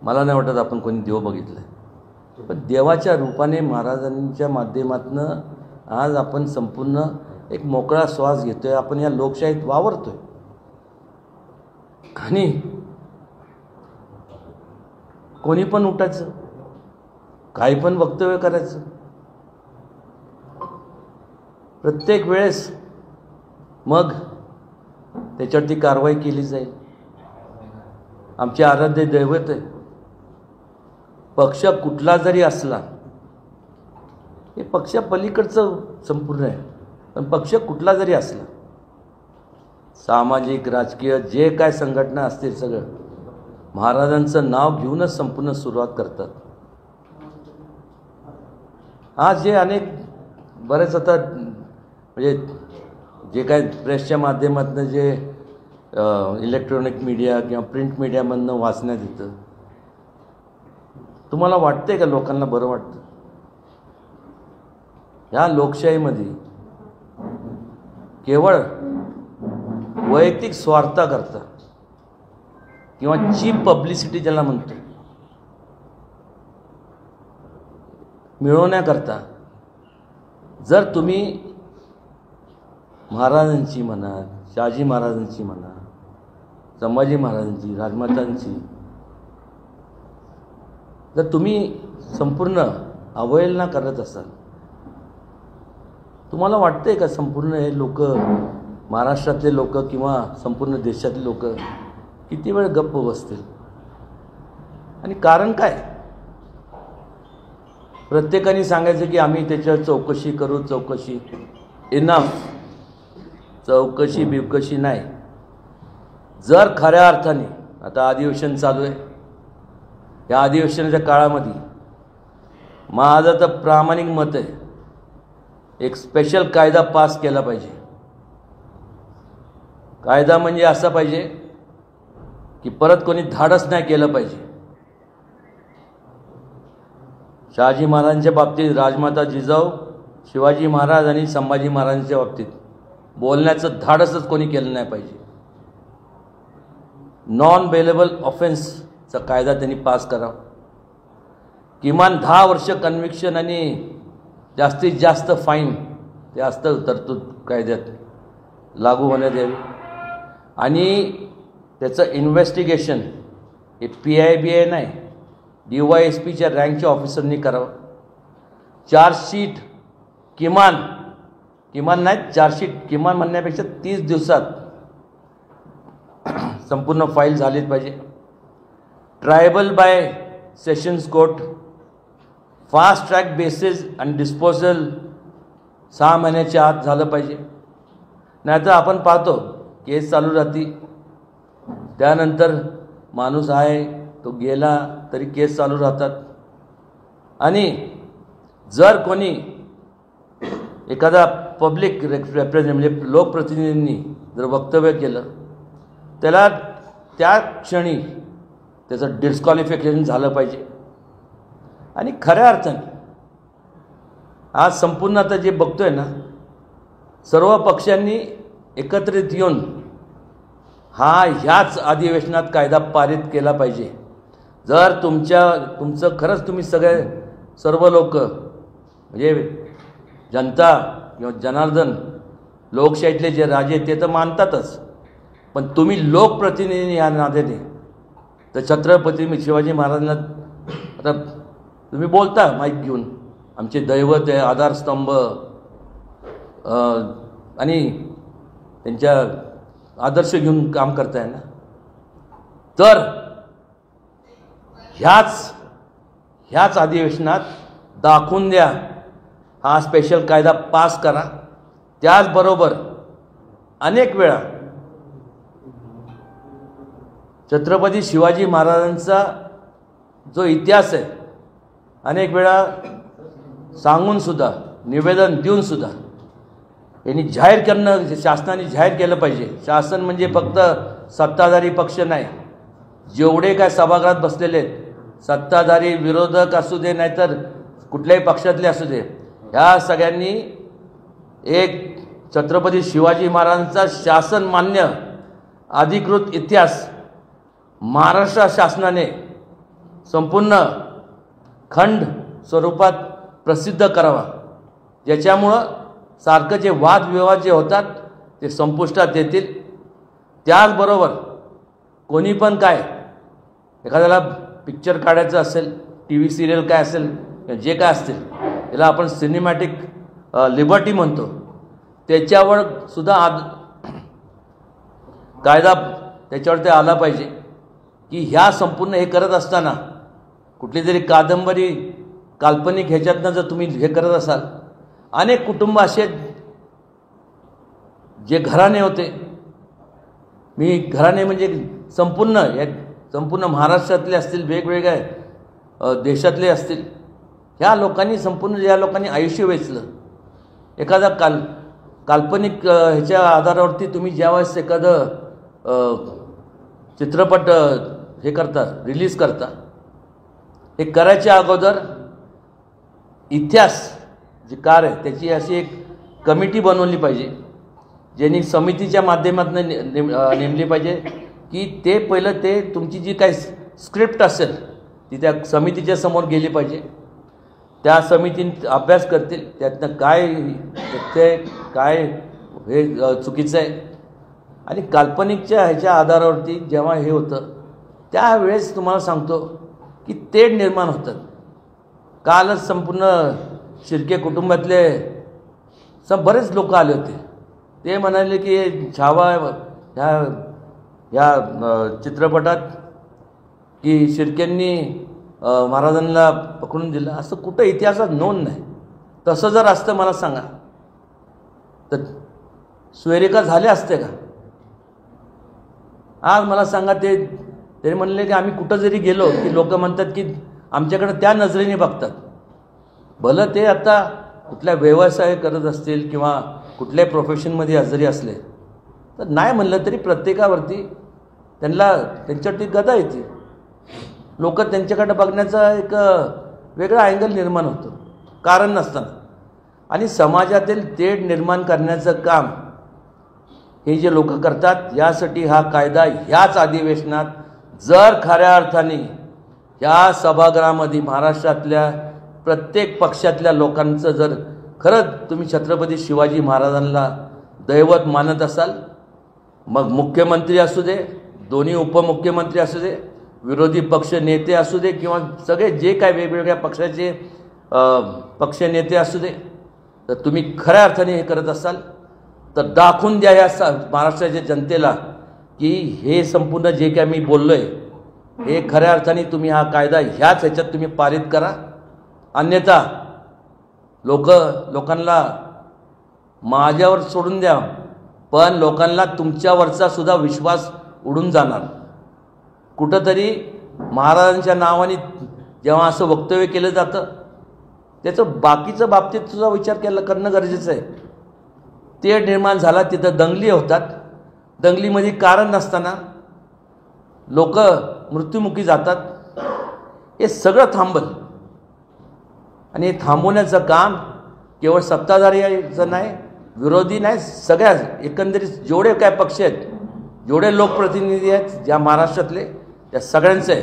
मला नाही वाटत आपण कोणी देव बघितला आहे, पण देवाच्या रूपाने महाराजांच्या माध्यमातून आज आपण संपूर्ण एक मोकळा श्वास घेतोय, आपण या लोकशाहीत वावरतोय. आणि कोणी पण उठायचं, काही पण वक्तव्य करायचं. प्रत्येक वेळेस मग त्याच्यावरती कारवाई केली जाईल. आमचे आराध्य दैवत आहे. पक्ष कुठला जरी असला, हे पक्ष पलीकडचं संपूर्ण आहे, पण पक्ष कुठला जरी असला, सामाजिक राजकीय जे काय संघटना असतील सगळं महाराजांचं नाव घेऊनच संपूर्ण सुरुवात करतात. आज जे अनेक बरेच आता म्हणजे जे काय प्रेसच्या माध्यमातून जे इलेक्ट्रॉनिक मीडिया किंवा प्रिंट मीडियामधनं वाचण्यात येतं, तुम्हाला वाटतंय का लोकांना बरं वाटतं? ह्या लोकशाहीमध्ये केवळ वैयक्तिक स्वार्थाकरता किंवा चीप पब्लिसिटी ज्याला म्हणतो मिळवण्याकरता जर तुम्ही महाराजांची म्हणा, शहाजी महाराजांची म्हणा, संभाजी महाराजांची, राजमातांची जर तुम्ही संपूर्ण अवहेलना करत असाल, तुम्हाला वाटतंय का संपूर्ण हे लोक, महाराष्ट्रातले लोक किंवा संपूर्ण देशातले लोक किती वेळ गप्प बसतील? आणि कारण काय? प्रत्येकाने सांगायचं की आम्ही त्याच्यावर चौकशी करू, चौकशी. इनफ. चौकशी बिवकशी नाही. जर खऱ्या अर्थाने आता अधिवेशन चालू आहे, या अधिवेशनाच्या काळामध्ये माझं तर प्रामाणिक मत आहे, एक स्पेशल कायदा पास केला पाहिजे. कायदा म्हणजे असा पाहिजे की परत कोणी धाडस नाही केलं पाहिजे. शहाजी महाराजांच्या बाबतीत, राजमाता जिजाऊ, शिवाजी महाराज आणि संभाजी महाराजांच्या बाबतीत बोलण्याचं धाडसच कोणी केलं नाही पाहिजे. नॉन बेलेबल ऑफेन्सचा कायदा त्यांनी पास करावा. किमान 10 वर्ष कन्व्हिक्शन आणि जास्तीत जास्त फाईन ते असतं तरतूद कायद्यात लागू होण्यात यावी. आणि त्याचं इन्व्हेस्टिगेशन हे PIBI नाही, DYSPच्या रँकच्या ऑफिसरनी करावं. चार्जशीट किमान नाही, चार्जशीट किमान म्हणण्यापेक्षा 30 दिवसात संपूर्ण फाईल झालीच पाहिजे. Triable by sessions court, fast track basis आणि डिस्पोजल 6 महिन्याच्या आत झालं पाहिजे. नाहीतर आपण पाहतो केस चालू राहते, त्यानंतर माणूस आहे तो गेला तरी केस चालू राहतात. आणि जर कोणी एखादा पब्लिक रिप्रेझेंटेटिव्ह म्हणजे लोकप्रतिनिधींनी जर वक्तव्य केलं, त्याला त्या क्षणी त्याचं डिस्क्वालिफिकेशन झालं पाहिजे. आणि खऱ्या अर्थाने आज संपूर्ण आता जे बघतोय ना, सर्व पक्षांनी एकत्रित येऊन ह्याच अधिवेशनात कायदा पारित केला पाहिजे. जर तुमचं खरंच तुम्ही सर्व लोक म्हणजे जनता किंवा जनार्दन लोकशाहीतले जे राजे ते तर मानतातच, पण तुम्ही लोकप्रतिनिधी या नात्याने तर छत्रपती शिवाजी महाराजांना आता तुम्ही बोलता माईक घेऊन, आमचे दैवत आहे, आधारस्तंभ, आणि त्यांच्या आदर्श घेऊन काम करताय ना, तर ह्याच अधिवेशनात दाखवून द्या, हा स्पेशल कायदा पास करा. त्याचबरोबर अनेक वेळा छत्रपती शिवाजी महाराजांचा जो इतिहास आहे, अनेक वेळा सांगूनसुद्धा, निवेदन देऊनसुद्धा यांनी जाहीर करणं, शासनाने जाहीर केलं पाहिजे. शासन म्हणजे फक्त सत्ताधारी पक्ष नाही, जेवढे काय सभागृहात बसलेले आहेत, सत्ताधारी, विरोधक असू दे नाहीतर कुठल्याही पक्षातले असू दे, ह्या सगळ्यांनी एक छत्रपती शिवाजी महाराजांचा शासन मान्य अधिकृत इतिहास महाराष्ट्र शासनाने संपूर्ण खंड स्वरूपात प्रसिद्ध करावा, ज्याच्यामुळं सारखं जे वादविवाद जे होतात ते संपुष्टात येतील. त्याचबरोबर कोणी पण काय एखाद्याला पिक्चर काढायचं असेल, टी व्ही सिरियल काय असेल, जे काय असतील, याला आपण सिनेमॅटिक लिबर्टी म्हणतो, त्याच्यावर सुद्धा कायदा त्याच्यावर ते आला पाहिजे की ह्या संपूर्ण हे करत असताना कुठली तरी कादंबरी काल्पनिक ह्याच्यातनं जर तुम्ही हे करत असाल, अनेक कुटुंब असे जे घराणे होते, मी घराणे म्हणजे संपूर्ण महाराष्ट्रातले असतील, वेगवेगळ्या देशातले असतील, ह्या लोकांनी ज्या लोकांनी आयुष्य वेचलं, एखादा काल्पनिक ह्याच्या आधारावरती तुम्ही ज्यावेळेस एखादं चित्रपट हे करता, रिलीज करता, हे करायच्या अगोदर इतिहास जी कार आहे त्याची अशी एक कमिटी बनवली पाहिजे, ज्यांनी समितीच्या माध्यमातून नेमली पाहिजे की ते पहिलं ते तुमची जी काही स्क्रिप्ट असेल ती त्या समितीच्या समोर गेली पाहिजे. त्या समितीने अभ्यास करतील, त्यातनं काय तथ्य काय हे चुकीचं आहे, आणि काल्पनिकच्या ह्याच्या आधारावरती जेव्हा हे होतं त्यावेळेस तुम्हाला सांगतो की तेढ निर्माण होतात. कालच संपूर्ण शिर्के कुटुंबातले बरेच लोक आले होते. ते म्हणाले की छावा ह्या चित्रपटात की शिर्केंनी महाराजांना पकडून दिलं, असं कुठं इतिहासात नोंद नाही. तसं जर असतं मला सांगा तर सोयरिका झाले असते का? आज मला सांगा, ते म्हणले की आम्ही कुठं जरी गेलो की लोक म्हणतात की आमच्याकडे त्या नजरेने बघतात. भलं ते आता कुठल्या व्यवसाय करत असतील किंवा कुठल्याही प्रोफेशनमध्ये जरी असले तर नाही म्हणलं तरी प्रत्येकावरती त्यांच्यावरती गदा येते. लोक त्यांच्याकडे बघण्याचा एक वेगळा अँगल निर्माण होतो कारण नसताना. आणि समाजातील तेढ निर्माण करण्याचं काम हे जे लोक करतात, यासाठी हा कायदा ह्याच अधिवेशनात जर खऱ्या अर्थाने ह्या सभागृहामध्ये महाराष्ट्रातल्या प्रत्येक पक्षातल्या लोकांचं जर खरंच तुम्ही छत्रपती शिवाजी महाराजांना दैवत मानत असाल, मग मुख्यमंत्री असू दे, दोन्ही उपमुख्यमंत्री असू दे, विरोधी पक्ष नेते असू दे किंवा सगळे जे काय वेगवेगळ्या पक्षाचे पक्ष नेते असू दे, तर तुम्ही खऱ्या अर्थाने हे करत असाल तर दाखवून द्या या महाराष्ट्राच्या जनतेला की हे संपूर्ण जे काय मी बोललो आहे हे खऱ्या अर्थाने तुम्ही हा कायदा ह्याच ह्याच्यात तुम्ही पारित करा. अन्यथा लोकांना माझ्यावर सोडून द्या, पण लोकांना तुमच्यावरचा सुद्धा विश्वास उडून जाणार. कुठंतरी महाराजांच्या नावाने जेव्हा असं वक्तव्य केलं जातं त्याचं बाकीचं बाबतीत सुद्धा विचार करणं गरजेचं आहे. ते निर्माण झाला, तिथं दंगली होतात, दंगलीमध्ये कारण नसताना लोक मृत्युमुखी जातात. हे सगळं थांबल आणि हे थांबवण्याचं काम केवळ सत्ताधारीचं नाही, विरोधी नाही, सगळ्या एकंदरीत जेवढे काय पक्ष आहेत, जेवढे लोकप्रतिनिधी आहेत ज्या महाराष्ट्रातले, त्या सगळ्यांचं आहे.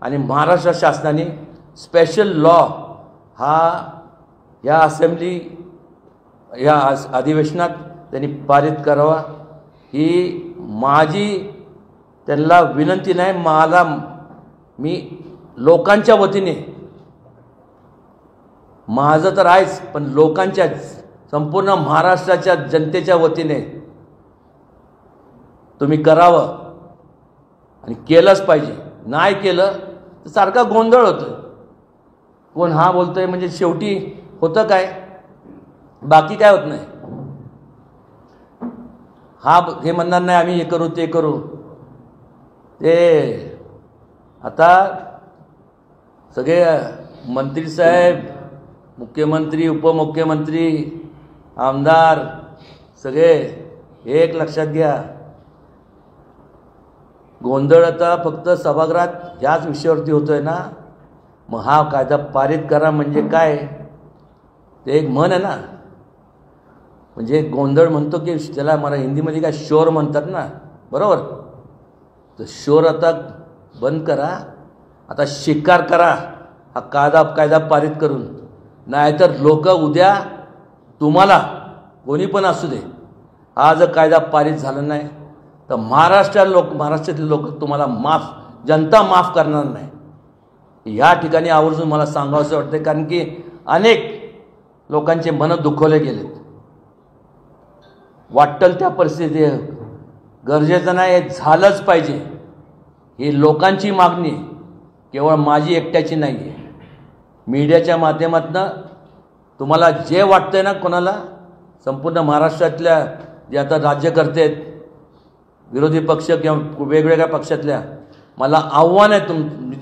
आणि महाराष्ट्र शासनाने स्पेशल लॉ हा या या अधिवेशनात त्यांनी पारित करावा ही माझी त्यांना विनंती नाही. मी लोकांच्या वतीने, माझं तर आहेच, पण लोकांच्या संपूर्ण महाराष्ट्राच्या जनतेच्या वतीने तुम्ही करावं आणि केलंच पाहिजे. नाही केलं तर सारखा गोंधळ होतो. कोण हा बोलतोय म्हणजे शेवटी होतं काय, बाकी काय होत नाही. हे म्हणणार नाही आम्ही हे करू ते करू. ते आता सगळे मंत्री साहेब, मुख्यमंत्री, उपमुख्यमंत्री, आमदार सगळे एक लक्षात घ्या, गोंधळ आता फक्त सभागृहात ह्याच विषयावरती होतोय ना. मग हा कायदा पारित करा म्हणजे काय, ते एक म्हण आहे ना, म्हणजे गोंधळ म्हणतो की त्याला मला हिंदीमध्ये काय शोर म्हणतात ना, बरोबर. तर शोर आता बंद करा, आता शिकार करा हा कायदा पारित करून. नाहीतर लोक उद्या तुम्हाला कोणी पण असू दे, हा जर कायदा पारित झाला नाही तर महाराष्ट्रातले लोक तुम्हाला जनता माफ करणार नाही. ह्या ठिकाणी आवर्जून मला सांगावंसं वाटतं, कारण की अनेक लोकांचे मनं दुखवले गेलेत. वाटेल त्या परिस्थिती गरजेचं नाही, हे झालंच पाहिजे. ही लोकांची मागणी आहे, केवळ माझी एकट्याची नाही आहे. मीडियाच्या माध्यमातून तुम्हाला जे वाटतंय ना, कोणाला संपूर्ण महाराष्ट्रातल्या जे आता राज्यकर्ते आहेत, विरोधी पक्ष किंवा वेगवेगळ्या पक्षातल्या, मला आव्हान आहे,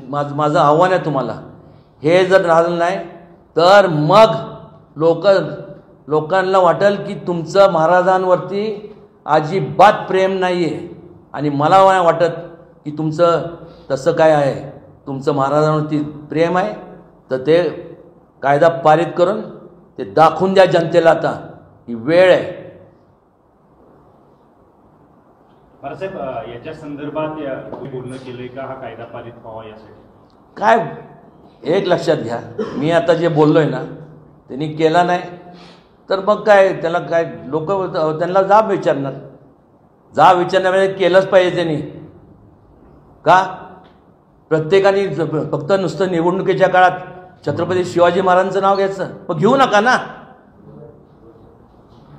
माझं आव्हान आहे तुम्हाला, हे जर झालं नाही तर मग लोकांना वाटेल की तुमचं महाराजांवरती अजिबात प्रेम नाही आहे. आणि मला नाही वाटत की तुमचं तसं काय आहे. तुमचं महाराजांवरती प्रेम आहे तर ते कायदा पारित करून ते दाखवून द्या जनतेला. आता ही वेळ आहे. बाळासाहेब, याच्या संदर्भात बोलणं केलंय का हा कायदा पारित व्हावा यासाठी? काय एक लक्षात घ्या, मी आता जे बोललोय ना त्यांनी केला नाही तर मग काय त्याला काय लोक त्यांना जाब विचारण्यामध्ये केलंच पाहिजे त्यांनी. का प्रत्येकाने फक्त नुसतं निवडणुकीच्या काळात छत्रपती शिवाजी महाराजांचं नाव घ्यायचं? मग घेऊ नका ना,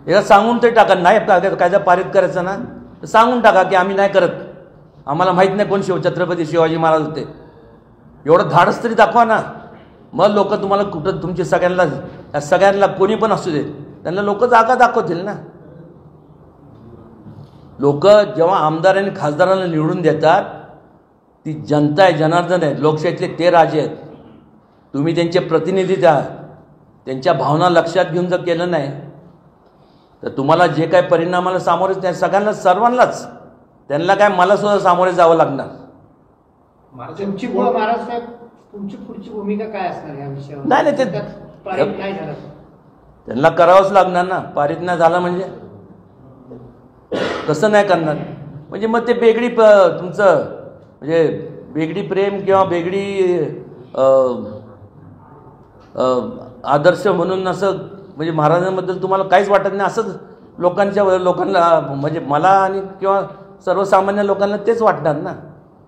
याला सांगून तरी टाका. नाही कायदा पारित करायचा ना तर सांगून टाका की आम्ही नाही करत, आम्हाला माहीत नाही कोण छत्रपती शिवाजी महाराज होते. एवढं धाडस तरी दाखवा ना. मग लोक तुम्हाला कुठं तुमचे सगळ्यांना कोणी पण असू देत त्यांना लोक जागा दाखवतील ना. लोक जेव्हा आमदार आणि खासदारांना निवडून देतात, ती जनता आहे, जनार्दन आहे, लोकशाहीतले ते राजे आहेत. तुम्ही त्यांचे प्रतिनिधी द्या. त्यांच्या भावना लक्षात घेऊन जर केलं नाही तर तुम्हाला जे काय परिणामाला सामोरे त्या सर्वांनाच त्यांना काय मला सुद्धा सामोरे जावं लागणार. तुमची महाराजसाहेब तुमची पुढची भूमिका काय असणार या विषयावर? नाही ते पारित नाही झालं त्यांना करावंच लागणार ना. पारित नाही झालं म्हणजे कसं नाही करणार? म्हणजे मग ते बेगडी तुमचं म्हणजे बेगडी प्रेम किंवा बेगडी आदर्श म्हणून असं म्हणजे महाराजांबद्दल तुम्हाला काहीच वाटत नाही असंच लोकांना म्हणजे मला आणि किंवा सर्वसामान्य लोकांना तेच वाटणार ना.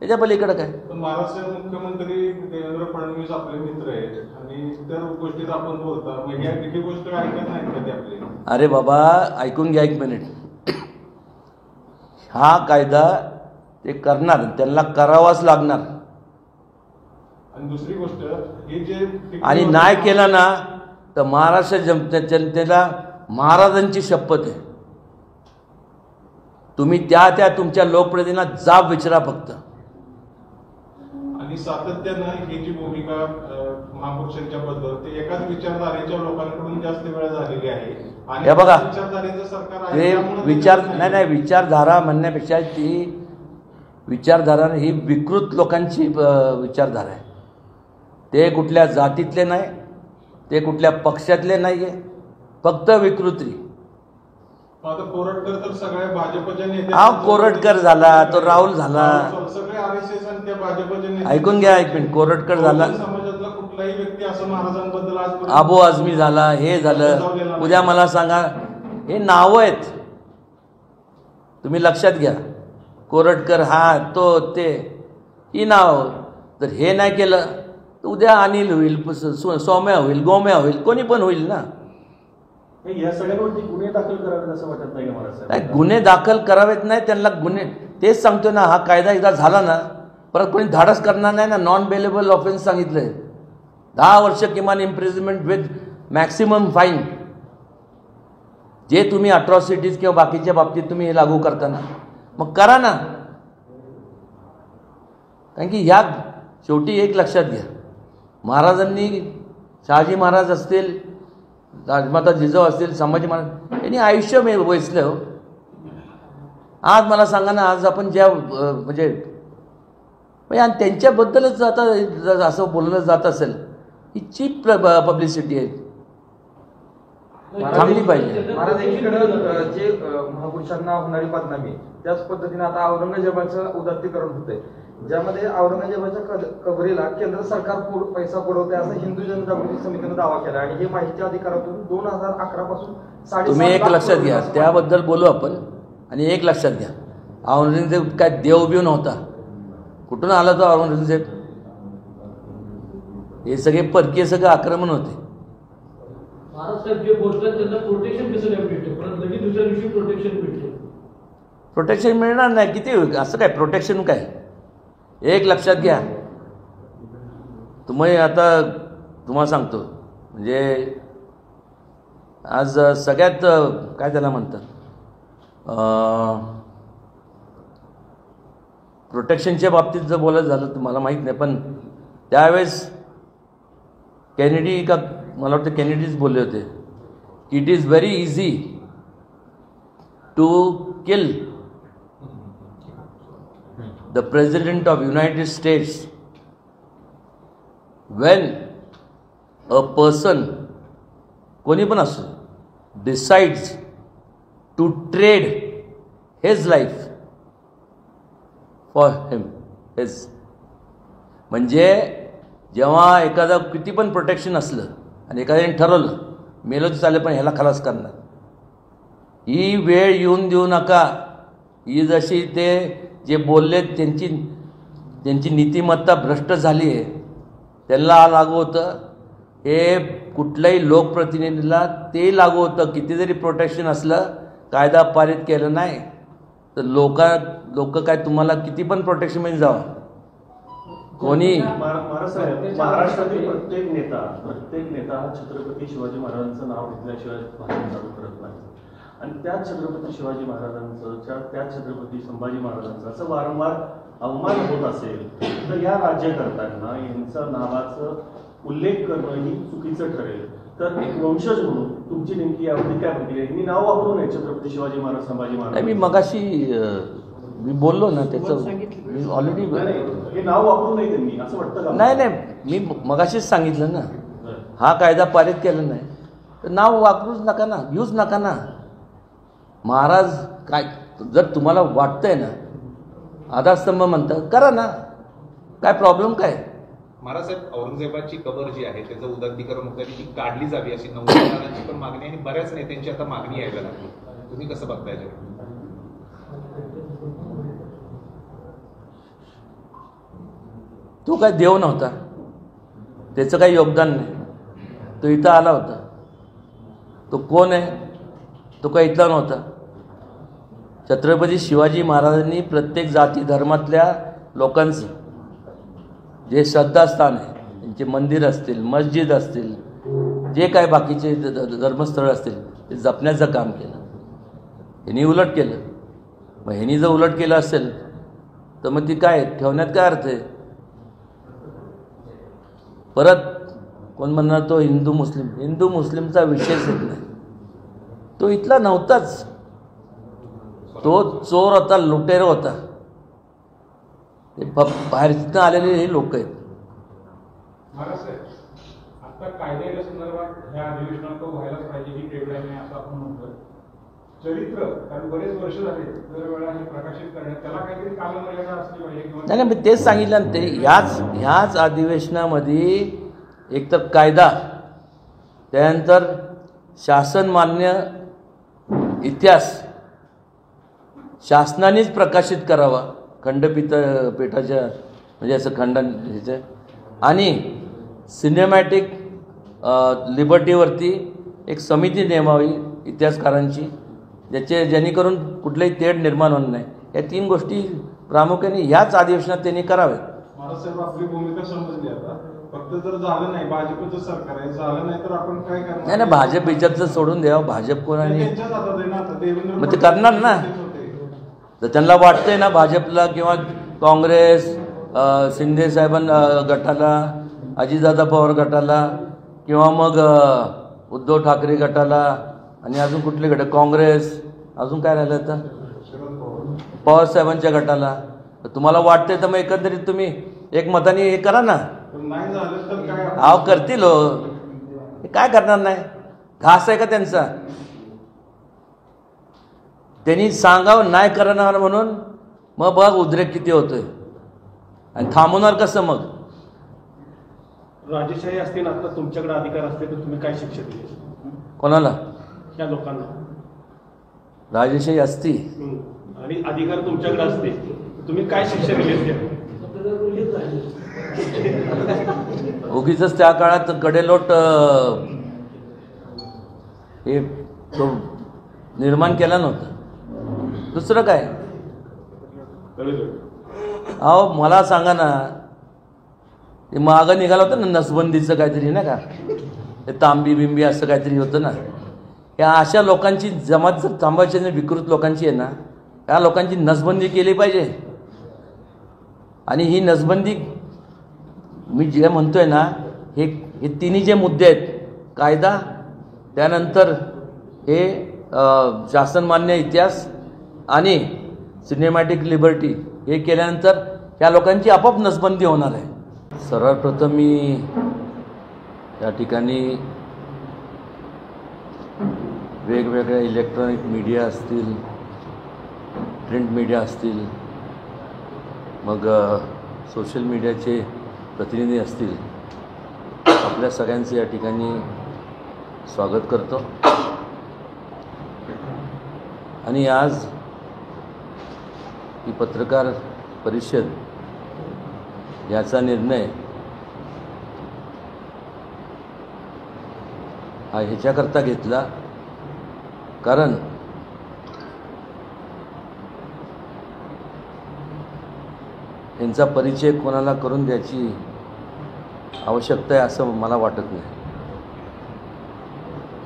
त्याच्या पलीकडे काय? पण महाराष्ट्राचे मुख्यमंत्री देवेंद्र फडणवीस आपले मित्र आहेत आणि त्या गोष्टीत आपण बोलता, मग ही गोष्ट ऐकत नाहीत का ते आपले? अरे बाबा ऐकून घ्या एक मिनिट. हा कायदा ते करणार, त्यांना करावाच लागणार. आणि दुसरी गोष्ट हे जे आणि नाही केलं ना तर महाराष्ट्र जनतेला महाराजांची शपथ आहे. तुम्ही त्या तुमच्या लोकप्रतिनिधींना जाब विचारा फक्त. आणि सातत्यानं ही जी भूमिका महापुरुषांच्या बद्दल ते एकाच विचारधारेच्या लोकांकडून जास्त वेळ झालेली आहे. हे बघा, विचारधारेचं सरकार आहे, ते त्यामुळे नाही विचारधारा म्हणण्यापेक्षा ती विचारधारा ही विकृत लोकांची विचारधारा आहे. ते कुठल्या जातीतले नाही, ते कुठल्या पक्षातले नाही आहे, फक्त विकृती. आता कोरटकर तर सगळ्या भाजपच्या नेते, कोरटकर झाला, तो राहुल झाला, सगळे RSS आणि त्या भाजपच्या नेते. ऐकून घ्या एक मिनिट. कोरटकर झाला, समाजातला कुठलाही व्यक्ती असं महाराजांबद्दल आज अबू आझमी झाला, हे झालं. उद्या मला सांगा, हे नावं आहेत, तुम्ही लक्षात घ्या. कोरटकर हा तो ते ही नाव. जर हे नाही केलं तर उद्या अनिल होईल, सौम्या होईल, गोम्या होईल, कोणी पण होईल ना. या सगळ्यांवरती गुन्हे दाखल करावेत असं वाटत नाही का महाराज? नाही, गुन्हे दाखल करावेत नाही, त्यांना गुन्हे तेच सांगतो ना. हा कायदा एकदा झाला ना परत कोणी धाडस करणार नाही ना. नॉन बेलेबल ऑफेन्स सांगितलंय, 10 वर्ष किमान इम्प्रिझनमेंट विथ मॅक्सिमम फाईन. जे तुम्ही अट्रॉसिटीज किंवा बाकीच्या बाबतीत तुम्ही हे लागू करताना मग करा ना. कारण की ह्या शेवटी एक लक्षात घ्या, महाराजांनी, शहाजी महाराज असतील, राजमाता जिजाऊ असतील, संभाजी महाराज यांनी आयुष्य वेचलं हो. आज मला सांगा ना, आज आपण ज्या म्हणजे आणि त्यांच्याबद्दलच आता असं बोललं जात असेल, ही चीप पब्लिसिटी आहे. थांबली पाहिजे. महाराज एकीकडे जे महापुरुषांना होणारी बदनामी त्याच पद्धतीने आता औरंगजेबाचं उदात्तीकरण होतंय, ज्यामध्ये औरंगजेबाच्या कबरीला केंद्र सरकार पैसा पुरवते असं हिंदू जनजागृती समितीने दावा केला आणि हे माहिती अधिकारातून 2011 पासून तुम्ही एक लक्षात घ्या, त्याबद्दल बोलू आपण. आणि एक लक्षात घ्या, औरंगजेब काय देव बिव नव्हता. कुठून आला तो औरंगजेब? हे सगळे परकीय सगळं आक्रमण होते. महाराज साहेब जे बोलतात त्यांना प्रोटेक्शन कसं नाही भेटते, परत लगेच दुसऱ्या दिवशी प्रोटेक्शन भेटते. प्रोटेक्शन मिळणार नाही. किती असं काय प्रोटेक्शन काय? एक लक्षात घ्या, तुम्ही आता तुम्हाला सांगतो, म्हणजे आज सगळ्यात काय त्याला म्हणतात, प्रोटेक्शनच्या बाबतीत जर बोलायचं झालं तर मला माहीत नाही, पण त्यावेळेस केनेडी का मला वाटतं केनेडीच बोलले होते की it is very easy to kill the President of United States when a person, कोणी पण असो, decides to trade his life for him. म्हणजे जेव्हा एखादा किती पण प्रोटेक्शन असलं आणि एखाद्याने ठरवलं मेलं तर चालेल पण ह्याला खलास करणार, ही वेळ येऊन देऊ नका. ही जशी ते जे बोलले त्यांची नीतिमत्ता भ्रष्ट झाली आहे, त्यांना लागू होतं. हे कुठल्याही लोकप्रतिनिधीला ते लागू होतं. किती जरी प्रोटेक्शन असलं, कायदा पारित केलं नाही तर लोक काय तुम्हाला किती पण प्रोटेक्शनमध्ये जावा. कोणी महाराष्ट्रातील प्रत्येक नेता हा छत्रपती शिवाजी महाराजांचं नाव घेतल्याशिवाय भाषण चालू करत नाही. आणि त्याच छत्रपती शिवाजी महाराजांचं त्याच छत्रपती संभाजी महाराजांचा असं वारंवार अवमान होत असेल तर या राज्यकर्त्यांना यांचा नावाचा उल्लेख करणं ही चुकीचं ठरेल. तर एक वंशज म्हणून तुमची नेमकी यावरती काय प्रतिक्रिया? यांनी नाव वापरू नये छत्रपती शिवाजी महाराज संभाजी महाराज. मी मगाशी मी बोललो ना त्याचं, मी ऑलरेडी हे नाव वापरू नये त्यांनी असं वाटतं का? नाही, मी मगाशीच सांगितलं ना, हा कायदा पारित केला नाही तर नाव वापरूच नका ना, यूज नका ना. महाराज काय जर तुम्हाला वाटतंय ना आधारस्तंभ म्हणतात, करा ना, काय प्रॉब्लेम काय? महाराज साहेब, औरंगजेबाची कबर जी आहे त्याचं उदात्तीकरण होतं ती काढली जावी अशी नवनिर्माणांची पण मागणी आणि बऱ्याच नेत्यांची आता मागणी यायला लागली. तुम्ही कसं बघताय? तो काय देव नव्हता, त्याचं काही योगदान नाही. तो इथं आला होता. तो कोण आहे? तो काही इथला नव्हता. छत्रपती शिवाजी महाराजांनी प्रत्येक जाती धर्मातल्या लोकांचं जे श्रद्धास्थान आहे, त्यांचे मंदिर असतील, मस्जिद असतील, जे काय बाकीचे धर्मस्थळ असतील ते जपण्याचं काम केलं. ह्यांनी उलट केलं. मग ह्यांनी जर उलट केलं असेल तर मग ती काय ठेवण्यात काय अर्थ आहे? परत कोण म्हणणार तो हिंदू मुस्लिमचा विषयच येत नाही. तो इथला नव्हताच. तो चोर होता, लुटेर होता. ते बाहेरनं आलेले हे लोक आहेत. महाराज साहेब, आता कायद्याच्या संदर्भात ह्या अधिवेशनात तो व्हायलाच पाहिजे ही डेडलाईन आहे असं आपण म्हणतोय. चरित्र, कारण बरेच वर्ष झाले दरवेळा हे प्रकाशित करण्यात, त्याला काहीतरी कालमर्यादा असली पाहिजे. नाही, मी तेच सांगितलं ना, ते ह्याच अधिवेशनामध्ये एकतर कायदा, त्यानंतर शासनमान्य इतिहास शासनानेच प्रकाशित करावा, खंडपीठाच्या म्हणजे असं खंडन ह्याचं, आणि सिनेमॅटिक लिबर्टीवरती एक समिती नेमावी इतिहासकारांची, जेणेकरून कुठलंही तेढ निर्माण होणार नाही. या 3 गोष्टी प्रामुख्याने ह्याच अधिवेशनात त्यांनी कराव्यात. महाराजसाहेब, आपली भूमिका समजली. आता फक्त जर झालं नाही, भाजपचं सरकार आहे, झालं नाही तर आपण काय करणार? नाही, भाजपचं सोडून द्यावं. भाजप कोणाने मग ते करणार ना. जर त्यांना वाटतंय ना भाजपला किंवा काँग्रेस, शिंदे साहेबांना गटाला, अजितदादा पवार गटाला, किंवा मग उद्धव ठाकरे गटाला, आणि अजून कुठले गट, काँग्रेस, अजून काय राहिलं आता पवार साहेबांच्या गटाला, तुम्हाला वाटतंय तर मग एकंदरीत तुम्ही एक मताने हे करा ना. नाही झालं तर काय? करतील हो. काय करणार नाही. घास आहे का त्यांचा? त्यांनी सांगावं नाही करणार म्हणून मग बघ उद्रेक किती होतोय आणि थांबवणार कसं? मग राजेशाही असते ना, आता तुमच्याकडे अधिकार असते तर तुम्ही काय शिक्षा दिली कोणाला? त्या लोकांना. राजेशाही असती आणि अधिकार तुमच्याकडे असते, तुम्ही काय शिक्षा दिली असते? उगीच त्या काळात कडेलोट हे तो निर्माण केला नव्हता. दुसरं काय? अहो मला सांगा ना, ते मागं निघालं होतं ना नसबंदीचं काहीतरी ना का, ते तांबी बिंबी असं काहीतरी होतं ना. या अशा लोकांची जमात जर थांबायची ना, विकृत लोकांची आहे ना, त्या लोकांची नसबंदी केली पाहिजे. आणि ही नसबंदी मी जे म्हणतोय ना, हे तिन्ही जे मुद्दे आहेत, कायदा, त्यानंतर हे शासनमान्य इतिहास आणि सिनेमॅटिक लिबर्टी, हे केल्यानंतर ह्या लोकांची आपोआप नसबंदी होणार आहे. सर्वप्रथम मी या ठिकाणी वेगवेगळ्या इलेक्ट्रॉनिक मीडिया असतील, प्रिंट मीडिया असतील, मग सोशल मीडियाचे प्रतिनिधी असतील, आपल्या सगळ्यांचे या ठिकाणी स्वागत करतो. आणि आज ही पत्रकार परिषद याचा निर्णय हा ह्याच्याकरता घेतला कारण यांचा परिचय कोणाला करून द्यायची आवश्यकता आहे असं मला वाटत नाही.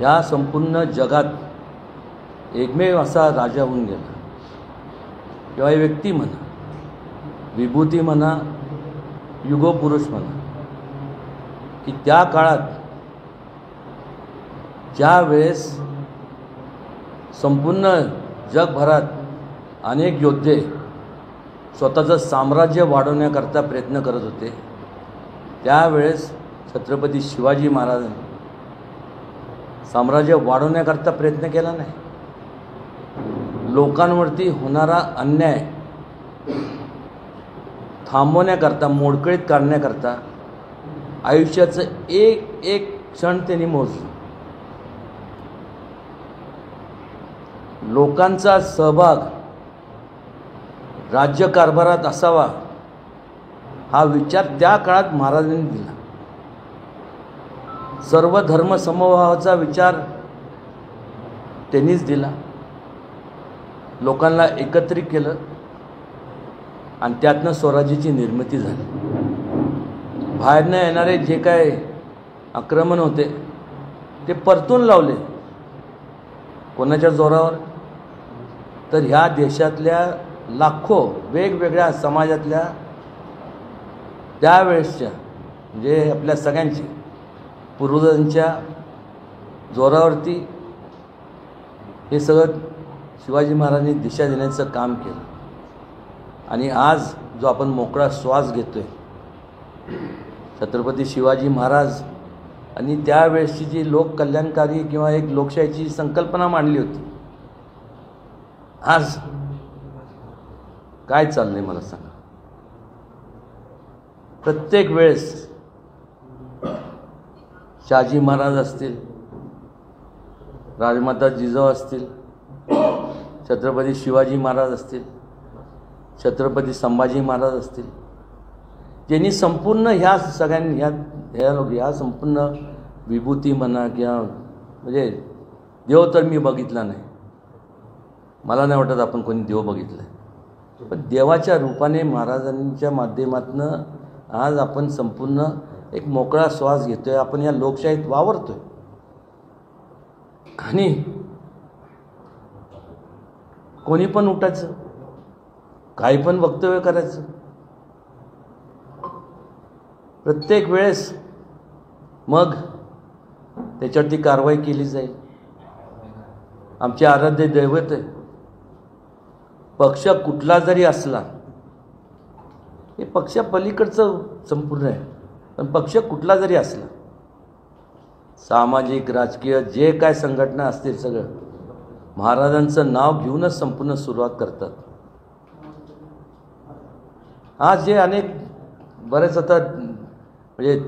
या संपूर्ण जगात एकमेव असा राजा होऊन गेला किंवा व्यक्ती म्हणा, विभूती म्हणा, युगपुरुष म्हणा, की त्या काळात ज्या वेळेस संपूर्ण जगभरात अनेक योद्धे स्वतःचं साम्राज्य वाढवण्याकरता प्रयत्न करत होते, त्यावेळेस छत्रपती शिवाजी महाराजांनी साम्राज्य वाढवण्याकरता प्रयत्न केला नाही. लोकांवरती होणारा अन्याय थांबवण्याकरता, मोडकळीत काढण्याकरता आयुष्याचं एक एक क्षण त्यांनी मोजलं. लोकांचा सहभाग राज्यकारभारात असावा हा विचार त्या काळात महाराजांनी दिला. सर्व धर्म समभावाचा विचार त्यांनीच दिला. लोकांना एकत्रित केलं आणि त्यातनं स्वराज्याची निर्मिती झाली. बाहेरनं येणारे जे काय आक्रमण होते ते परतून लावले. कोणाच्या जोरावर? तर ह्या देशातल्या लाखो वेगवेगळ्या समाजातल्या त्यावेळेसच्या म्हणजे आपल्या सगळ्यांची पूर्वजांच्या जोरावरती हे सगळं शिवाजी महाराजांनी दिशा देण्याचं काम केलं. आणि आज जो आपण मोकळा श्वास घेतोय, छत्रपती शिवाजी महाराज आणि त्यावेळेसची जी लोककल्याणकारी किंवा एक लोकशाहीची संकल्पना मांडली होती, आज काय चाललंय मला सांगा? प्रत्येक वेळेस शहाजी महाराज असतील, राजमाता जिजाऊ असतील, छत्रपती शिवाजी महाराज असतील, छत्रपती संभाजी महाराज असतील, ज्यांनी संपूर्ण ह्या सगळ्यांनी ह्या संपूर्ण विभूती म्हणा किंवा म्हणजे देव तर मी बघितला नाही, मला नाही वाटत आपण कोणी देव बघितला आहे, पण देवाच्या रूपाने महाराजांच्या माध्यमातून आज आपण संपूर्ण एक मोकळा श्वास घेतोय. आपण या लोकशाहीत वावरतोय आणि कोणी पण उठायचं, काही पण वक्तव्य करायचं. प्रत्येक वेळेस मग त्याच्यावरती कारवाई केली जाईल. आमचे आराध्य दैवत आहे. पक्ष कुठला जरी असला, हे पक्ष पलीकडचं संपूर्ण आहे, पण पक्ष कुठला जरी असला, सामाजिक राजकीय जे काय संघटना असतील सगळं महाराजांचं नाव घेऊनच संपूर्ण सुरुवात करतात. आज जे अनेक बरेच आता म्हणजे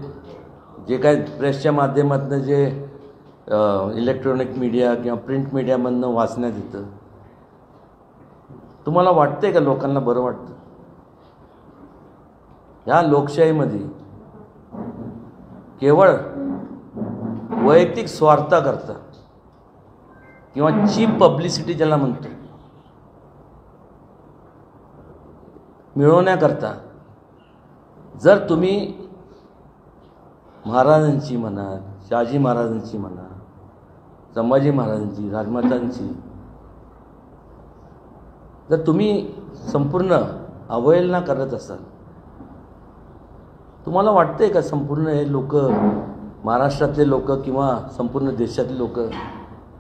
जे काय प्रेसच्या माध्यमातून जे इलेक्ट्रॉनिक मीडिया किंवा प्रिंट मीडियामधनं वाचण्यात येतं, तुम्हाला वाटतंय का लोकांना बरं वाटतं? ह्या लोकशाहीमध्ये केवळ वैयक्तिक स्वार्थाकरता किंवा चीप पब्लिसिटी ज्याला म्हणतो मिळवण्याकरता जर तुम्ही महाराजांची म्हणा, शहाजी महाराजांची म्हणा, संभाजी महाराजांची, राजमातांची जर तुम्ही संपूर्ण अवहेलना करत असाल, तुम्हाला वाटतंय का संपूर्ण हे लोक, महाराष्ट्रातले लोक किंवा संपूर्ण देशातले लोक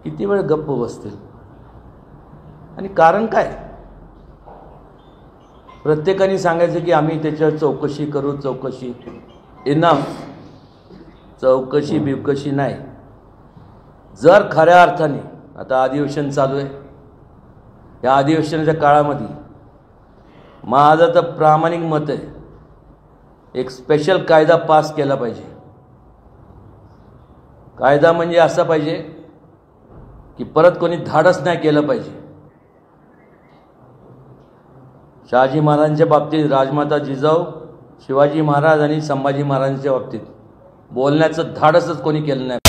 किती वेळ गप्प बसतील? आणि कारण काय? प्रत्येकाने सांगायचं की आम्ही त्याच्यावर चौकशी करू, चौकशी. इनफ. चौकशी बिवकशी नाही. जर खऱ्या अर्थाने आता अधिवेशन चालू आहे, या अधिवेशनाच्या काळामध्ये माझं तर प्रामाणिक मत आहे, एक स्पेशल कायदा पास केला पाहिजे. कायदा म्हणजे असा पाहिजे की परत कोणी धाडस नाही केलं पाहिजे. शहाजी महाराजांच्या बाबतीत, राजमाता जिजाऊ, शिवाजी महाराज आणि संभाजी महाराजांच्या बाबतीत बोलण्याचं धाडसच कोणी केलं नाही.